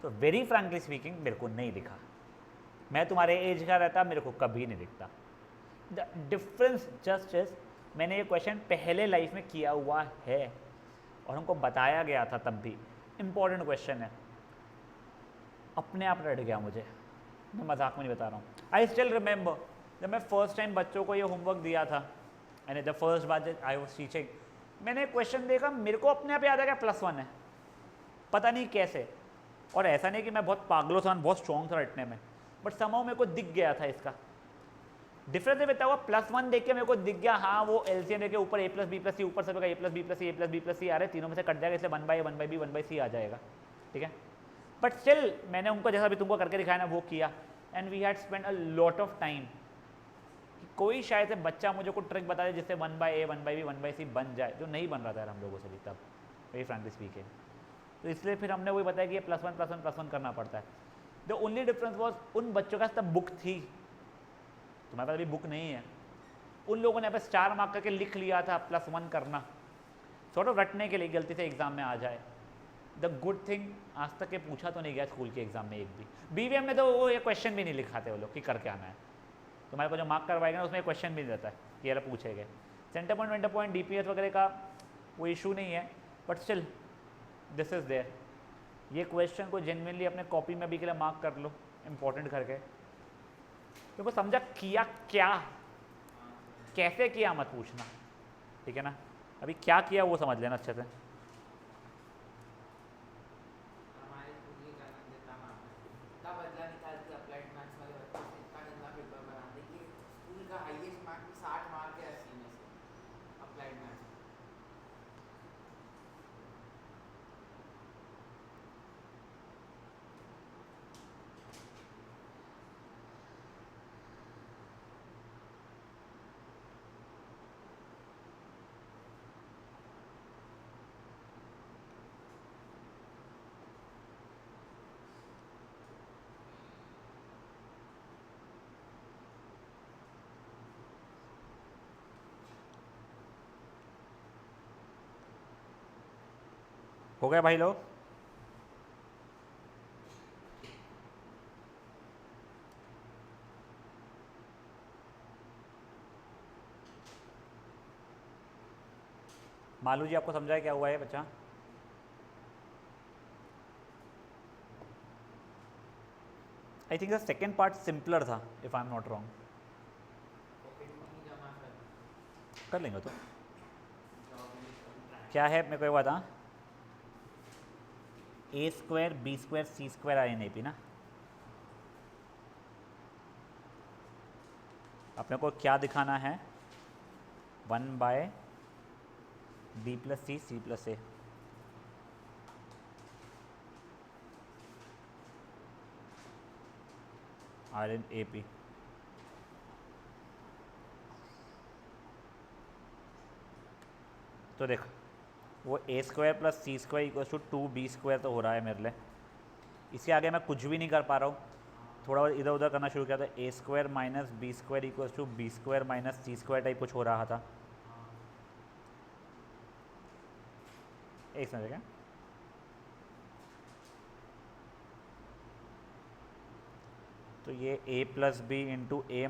तो वेरी फ्रैंकली स्पीकिंग मेरे को नहीं दिखा, मैं तुम्हारे एज का रहता मेरे को कभी नहीं दिखता। द डिफरेंस जस्ट इज मैंने ये क्वेश्चन पहले लाइफ में किया हुआ है और हमको बताया गया था तब भी, इम्पॉर्टेंट क्वेश्चन है, अपने आप रट गया मुझे, मैं मजाक में नहीं बता रहा हूँ। आई स्टिल रिमेंबर जब मैं फर्स्ट टाइम बच्चों को ये होमवर्क दिया था and the first bar I was teaching, मैंने क्वेश्चन देखा, मेरे को अपने आप याद आ गया +1 है, पता नहीं कैसे। और ऐसा नहीं कि मैं बहुत पागलों सा बहुत स्ट्रॉन्ग था रटने में, बट समहाउ मेरे को दिख गया था इसका डिफरेंस बताया हुआ। +1 देख के मेरे को दिख गया, हाँ वो एलसीएम के ऊपर a+b+c ऊपर सब a+b+c आ रहे, तीनों में से कट जाएगा, इसलिए 1/a 1/b 1/c आ जाएगा, ठीक है। बट स्टिल मैंने उनको जैसा भी तुमको करके दिखाया ना वो किया, and we had spend a lot of time. कोई शायद से बच्चा मुझे को ट्रिक बता दे जिससे 1/a 1/b 1/c बन जाए, जो नहीं बन रहा था हम लोगों से भी तब, वेरी फ्रैंकली स्पीकिंग। तो इसलिए फिर हमने वही बताया कि ये +1 करना पड़ता है। द ओनली डिफरेंस वॉज उन बच्चों के पास तब बुक थी, तुम्हारे पास अभी बुक नहीं है, उन लोगों ने यहाँ पे स्टार मार्क करके लिख लिया था +1 करना, सॉर्ट ऑफ रटने के लिए, गलती से एग्जाम में आ जाए। द गुड थिंग आज तक ये पूछा तो नहीं गया स्कूल के एग्जाम में एक भी, बीवीएम में तो वो ये क्वेश्चन भी नहीं लिखाते वो लोग कि करके आना है, तुम्हारे को जो मार्क करवाएगा ना उसमें क्वेश्चन भी नहीं रहता है कि ये पूछे गए। Centre point venter point DPS वगैरह का वो इशू नहीं है, but still this is there. ये क्वेश्चन को जेन्युइनली अपने कॉपी में भी के लिए मार्क कर लो, इंपॉर्टेंट करके, क्योंकि समझा किया क्या, कैसे किया मत पूछना, ठीक है ना। अभी क्या किया वो समझ लेना अच्छे से। हमारे स्कूल ये क्या नाम देता माँ इतना बदला निकालती अप्लाइड मैथ्स वाले बच्चे से, इतना गंदा पेपर बनाते कि स्कूल का हाईएस्ट मार्क 60 मार्क है 80 में से अप्लाइड मैथ्स। हो गया भाई लोग? मालू जी आपको समझाया क्या हुआ है बच्चा? I think the second part simpler था if I am not wrong. कर लेंगे तो क्या है मेरे को ये बता, a² b² c² RNAP ना, अपने को क्या दिखाना है, 1/b+c c+a, RNAP। तो देख वो a² + c² = 2b² तो हो रहा है मेरे लिए, इसके आगे मैं कुछ भी नहीं कर पा रहा हूँ, थोड़ा इधर उधर करना शुरू किया था, a² - b² = b² - c² type कुछ हो रहा था। एक समझ गया, तो ये a + b × a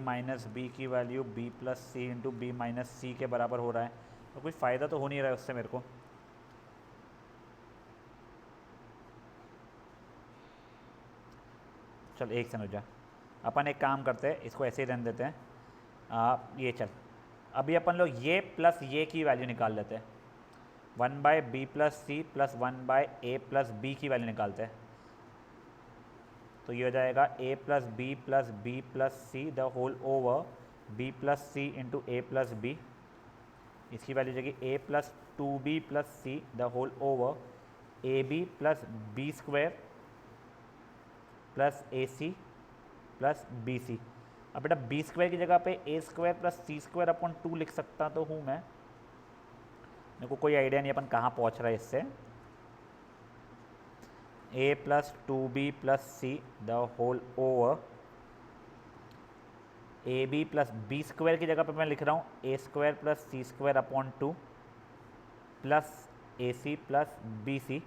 - b की value b + c × b - c के बराबर हो रहा है, तो कोई फ़ायदा तो हो नहीं रहा है उससे मेरे को। चल एक सेकंड जा, अपन एक काम करते हैं, इसको ऐसे ही रहने देते हैं। ये चल अभी अपन लोग ये प्लस ये की वैल्यू निकाल लेते हैं, 1/b+c + 1/a+b की वैल्यू निकालते हैं। तो ये हो जाएगा a + b + b+c the whole over b+c × a+b, इसकी वैल्यू जाएगी a + 2b+c the whole over ab + b² + ac + bc। अब बेटा b² की जगह पे a² + c² / 2 लिख सकता तो हूँ मैं, मेरे को कोई आइडिया नहीं अपन कहाँ पहुँच रहा है इससे। A plus 2b plus C the whole over A B plus B square की जगह पे मैं लिख रहा हूँ A square plus C square upon 2 plus A C plus B C.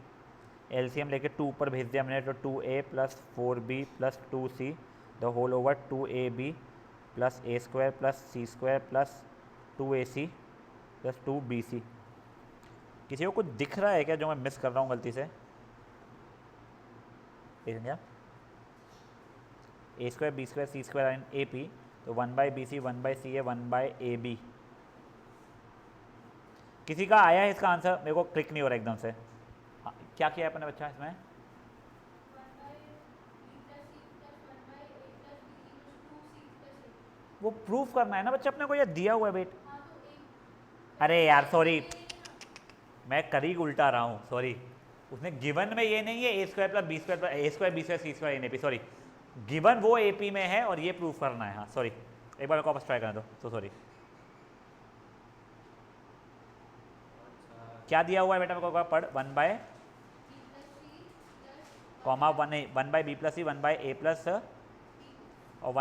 LCM लेके 2 ऊपर भेज दिया मैंने, तो 2a plus 4b plus 2c the whole over 2ab plus A square plus C square plus 2ac plus 2bc। किसी को कुछ दिख रहा है क्या जो मैं मिस कर रहा हूँ गलती से? क्या A square B square C square in A P, तो 1/bc 1/ca 1/ab। किसी का आया है इसका आंसर? मेरे को क्लिक नहीं हो रहा एकदम से। हाँ, क्या किया है अपने बच्चा इसमें? वो प्रूफ करना है ना बच्चा अपने को, ये दिया हुआ है बेट। अरे यार सॉरी, मैं करीब उल्टा रहा हूँ, सॉरी। उसने गिवन में ये नहीं है A square plus B square plus A square B square C square in A P, sorry. Given वो ए पी में है और ये प्रूफ करना है। हाँ सॉरी, एक बार मेरे को वापस ट्राई करना दो, तो सॉरी। क्या दिया हुआ है बेटा मेरे को पढ़? 1 कॉमा 1/b प्लस सी 1/a प्लस और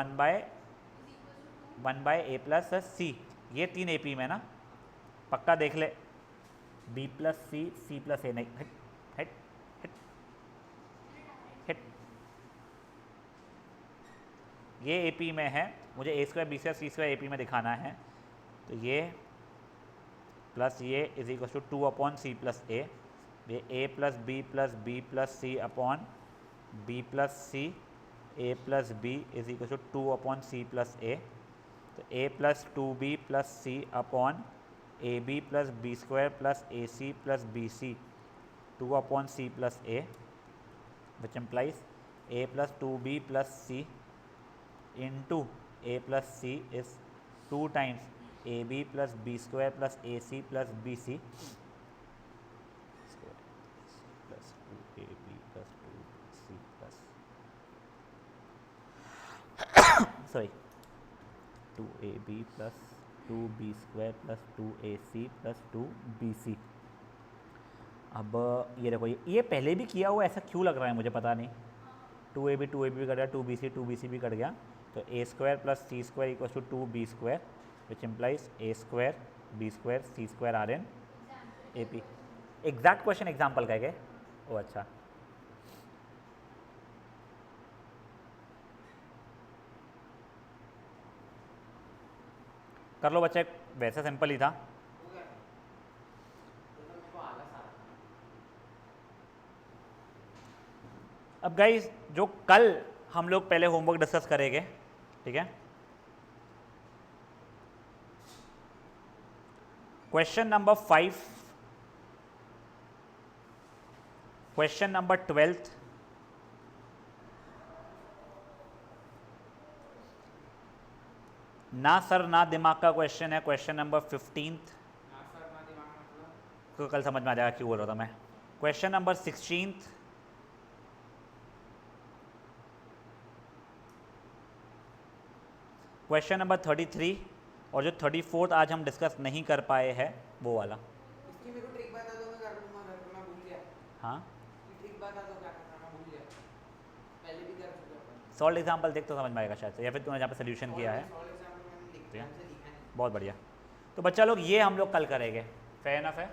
1/a प्लस सी, ये 3 ए पी में ना, पक्का देख ले। b प्लस सी प्लस ए नहीं, हिट हिट हिट हिट, ये ए पी में है। मुझे A square B square C square A P में दिखाना है, तो ये प्लस ये is equal to 2 upon C plus A, ये A plus B plus C upon B plus C A plus B is equal to 2 upon C plus A, तो A plus 2b plus C upon A B plus B square plus A C plus B C 2 upon C plus A, which implies a plus 2b plus c into a plus C is 2 times a B plus B square plus A C plus B C plus 2ab plus 2c plus sorry 2ab plus 2b square plus 2ac plus 2bc। अब ये देखो, ये पहले भी किया हुआ, ऐसा क्यों लग रहा है मुझे पता नहीं। 2ab भी कट गया, 2bc भी कट गया, तो A square plus C square equal to 2b square which implies A square B square C square are in A P. Exact question example का है? ओ अच्छा, कर लो बच्चे, वैसे सिंपल ही था। हो गया था। तो मेरे को आलस आ रहा था। अब गाइस, जो कल हम लोग पहले होमवर्क डिस्कस करेंगे, ठीक है? क्वेश्चन नंबर 5, क्वेश्चन नंबर 12, ना सर ना दिमाग का क्वेश्चन है। क्वेश्चन नंबर 15 ना सर ना दिमाग मतलब को कल समझ में आ जाएगा क्यों बोल रहा था मैं। क्वेश्चन नंबर 16, क्वेश्चन नंबर 33 और जो 34 आज हम डिस्कस नहीं कर पाए हैं वो वाला। इसकी मेरे को ट्रिक बता दो, मैं कर लूंगा, घर पे मैं भूल गया। हाँ, ये ट्रिक बता दो क्या करना, मैं भूल गया। पहले भी कर चुके अपन। सॉल्व एग्जाम्पल देख तो समझ में आएगा शायद से, या फिर तूने जहाँ पे सोल्यूशन किया है। सॉल्व एग्जाम्पल मैंने लिख ठीक है। ध्यान से लिखा नहीं। बहुत बढ़िया। तो बच्चा लोग ये हम लोग कल करेंगे, फेयर इनफ है।